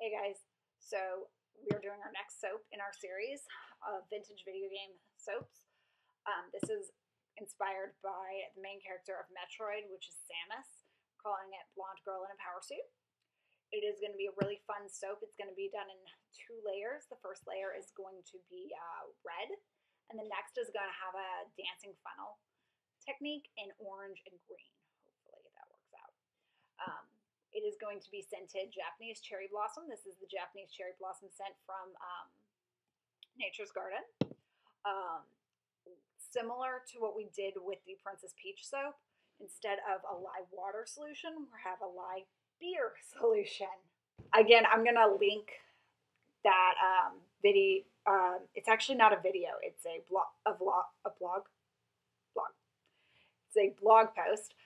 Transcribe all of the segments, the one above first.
Hey guys, so we're doing our next soap in our series of vintage video game soaps. This is inspired by the main character of Metroid, which is Samus. We're calling it Blonde Girl in a Power Suit. It is going to be a really fun soap. It's going to be done in 2 layers. The first layer is going to be red, and the next is going to have a dancing funnel technique in orange and green. Hopefully that works out. It is going to be scented Japanese cherry blossom. This is the Japanese cherry blossom scent from Nature's Garden. Similar to what we did with the Princess Peach soap, instead of a lye water solution, we have a lye beer solution. Again, I'm going to link that video. It's actually not a video. It's a blog. It's a blog post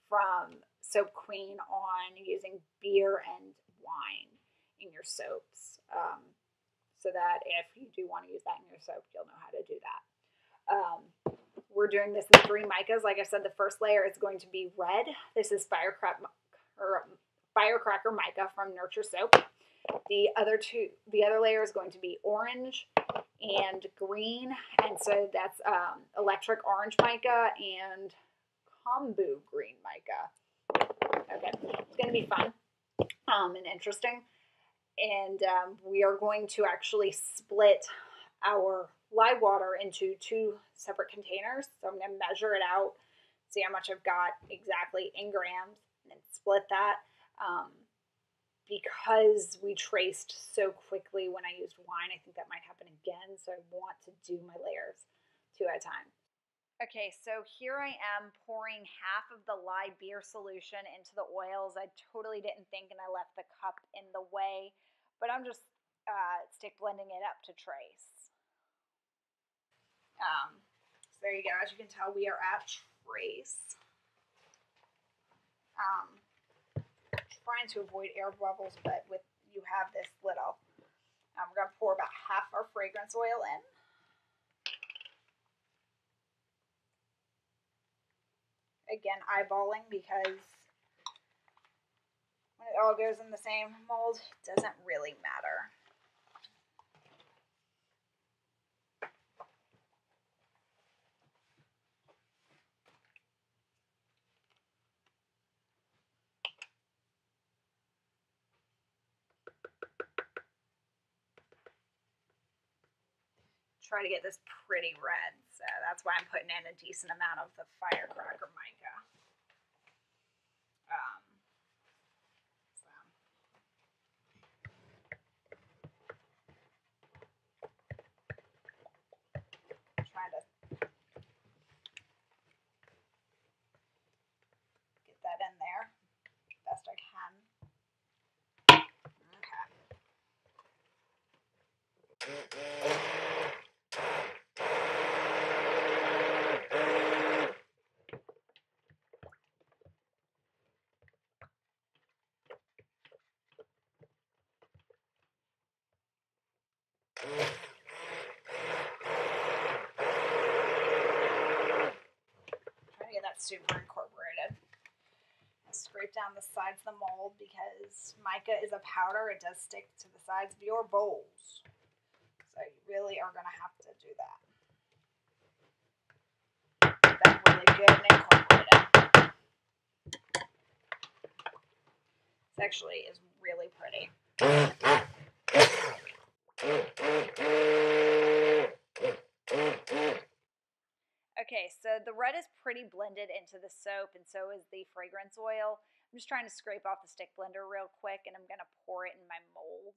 from Soap Queen on using beer and wine in your soaps, so that if you do want to use that in your soap, you'll know how to do that. We're doing this in 3 micas. Like I said, the first layer is going to be red. This is Firecracker mica from Nurture Soap. The other layer is going to be orange and green, and so that's electric orange mica and kombu green mica. Okay, it's going to be fun and interesting, and we are going to actually split our lye water into 2 separate containers. So I'm going to measure it out, see how much I've got exactly in grams, and then split that. Because we traced so quickly when I used wine, I think that might happen again, so I want to do my layers 2 at a time. Okay, so here I am pouring half of the lye beer solution into the oils. I totally didn't think, and I left the cup in the way, but I'm just stick blending it up to trace. So there you go. As you can tell, we are at trace. Trying to avoid air bubbles, but you have this little. We're going to pour about half our fragrance oil in. Again, eyeballing, because when it all goes in the same mold, it doesn't really matter. Try to get this pretty red, so that's why I'm putting in a decent amount of the Firecracker mica. Trying to get that in there best I can. Okay. Trying to get that super incorporated. I scrape down the sides of the mold because mica is a powder. It does stick to the sides of your bowls. So you really are going to have to do that. Get that really good and incorporated. This actually is really pretty. Okay, so the red is pretty blended into the soap, and so is the fragrance oil. I'm just trying to scrape off the stick blender real quick, and I'm going to pour it in my mold.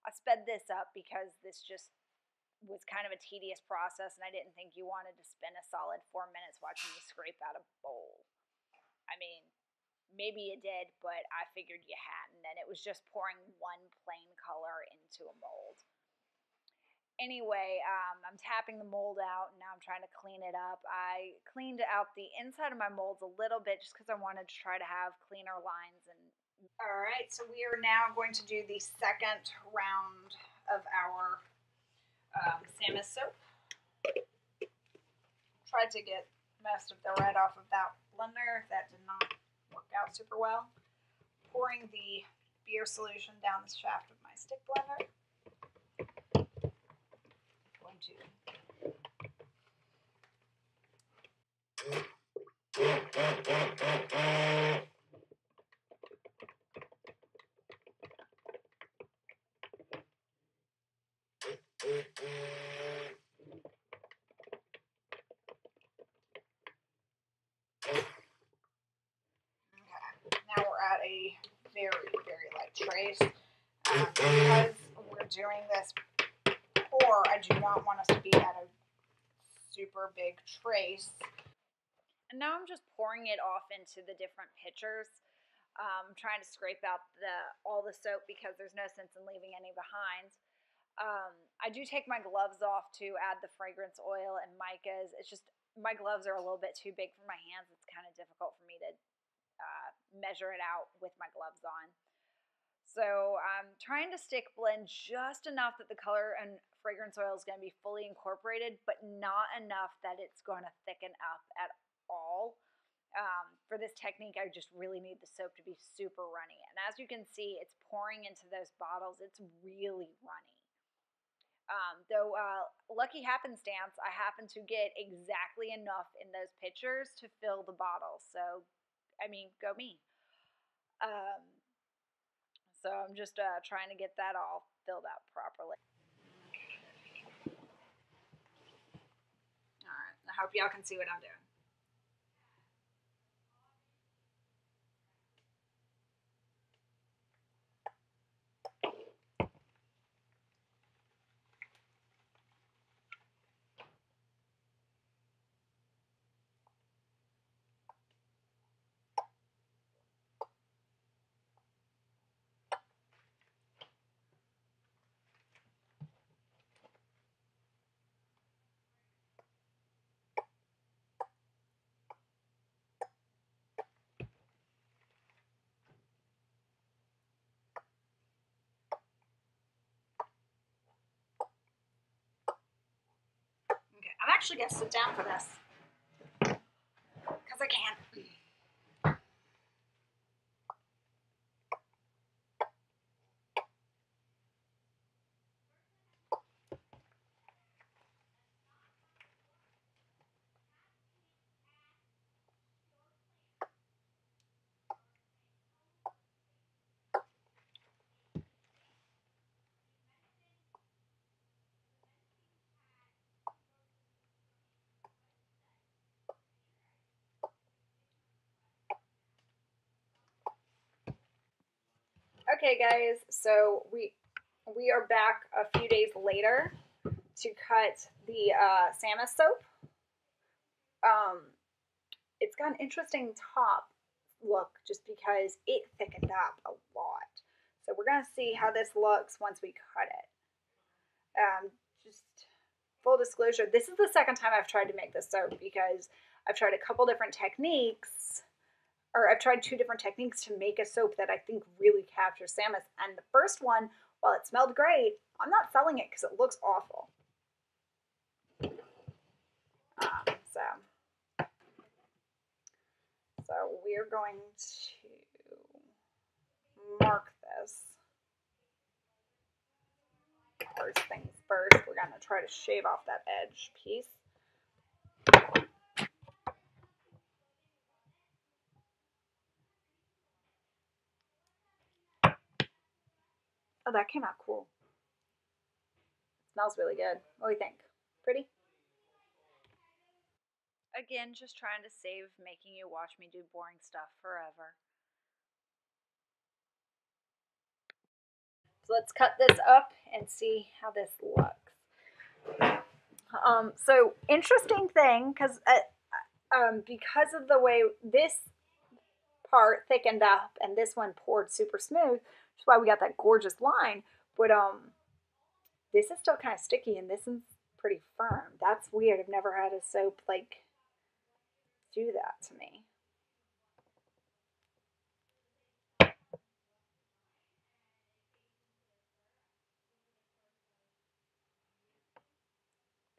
I sped this up because this just was kind of a tedious process, and I didn't think you wanted to spend a solid 4 minutes watching me scrape out a bowl. I mean, maybe you did, but I figured you hadn't, and it was just pouring one plain color into a mold. Anyway, I'm tapping the mold out, and now I'm trying to clean it up. I cleaned out the inside of my molds a little bit just because I wanted to try to have cleaner lines. All right, so we are now going to do the second round of our Samus soap. Tried to get most of the red off of that blender. That did not work out super well. Pouring the beer solution down the shaft of my stick blender. Going to now we're at a very, very light trace. Because we're doing this pour, I do not want us to be at a super big trace. And now I'm just pouring it off into the different pitchers. I'm trying to scrape out all the soap because there's no sense in leaving any behind. I do take my gloves off to add the fragrance oil and micas. It's just my gloves are a little bit too big for my hands. It's kind of difficult for me to measure it out with my gloves on. So I'm trying to stick blend just enough that the color and fragrance oil is going to be fully incorporated, but not enough that it's going to thicken up at all. For this technique, I just really need the soap to be super runny. And as you can see, it's pouring into those bottles. It's really runny. Though lucky happenstance, I happen to get exactly enough in those pitchers to fill the bottle. So, I mean, go me. So I'm just trying to get that all filled out properly. All right, I hope y'all can see what I'm doing. I'm actually going to sit down for this because I can. Okay, guys, so we are back a few days later to cut the Samus soap. It's got an interesting top look just because it thickened up a lot. So we're going to see how this looks once we cut it. Just full disclosure, this is the second time I've tried to make this soap because I've tried a couple different techniques, or I've tried 2 different techniques to make a soap that I think really captures Samus. And the first one, while it smelled great, I'm not selling it because it looks awful. So we're going to mark this. First things first, we're going to try to shave off that edge piece. Oh, that came out cool. It smells really good. What do you think? Pretty? Again, just trying to save making you watch me do boring stuff forever. So let's cut this up and see how this looks. So interesting thing, because of the way this part thickened up and this one poured super smooth, which is why we got that gorgeous line. But this is still kind of sticky and this is pretty firm. That's weird. I've never had a soap like do that to me.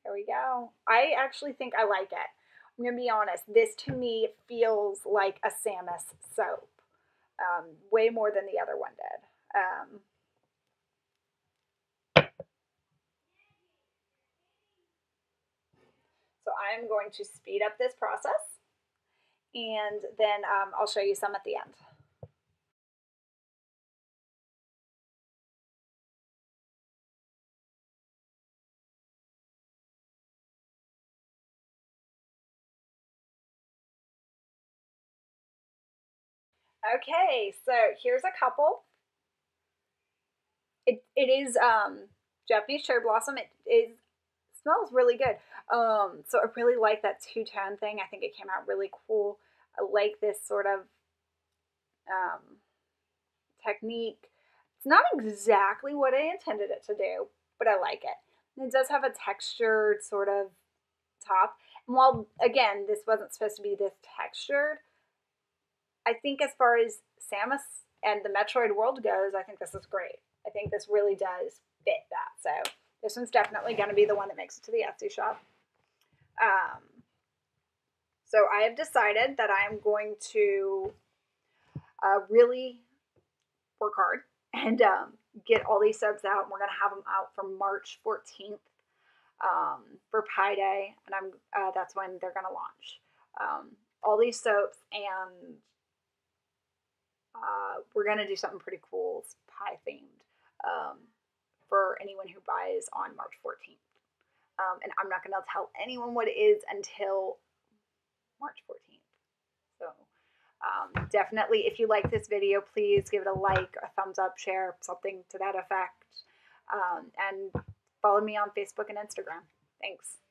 There we go. I actually think I like it. I'm going to be honest. This to me feels like a Samus soap. Way more than the other one did. So I'm going to speed up this process, and then I'll show you some at the end. Okay, so here's a couple. It is Japanese cherry blossom. It smells really good. So I really like that two-tone thing. I think it came out really cool. I like this sort of technique. It's not exactly what I intended it to do, but I like it. And it does have a textured sort of top. And while, again, this wasn't supposed to be this textured, I think as far as Samus and the Metroid world goes, I think this is great. I think this really does fit that. So this one's definitely going to be the one that makes it to the Etsy shop. So I have decided that I am going to really work hard and get all these soaps out. And we're going to have them out for March 14th for Pi Day, and that's when they're going to launch all these soaps. And we're going to do something pretty cool, pie themed, for anyone who buys on March 14th. And I'm not going to tell anyone what it is until March 14th. So definitely, if you like this video, please give it a like, a thumbs up, share, something to that effect. And follow me on Facebook and Instagram. Thanks.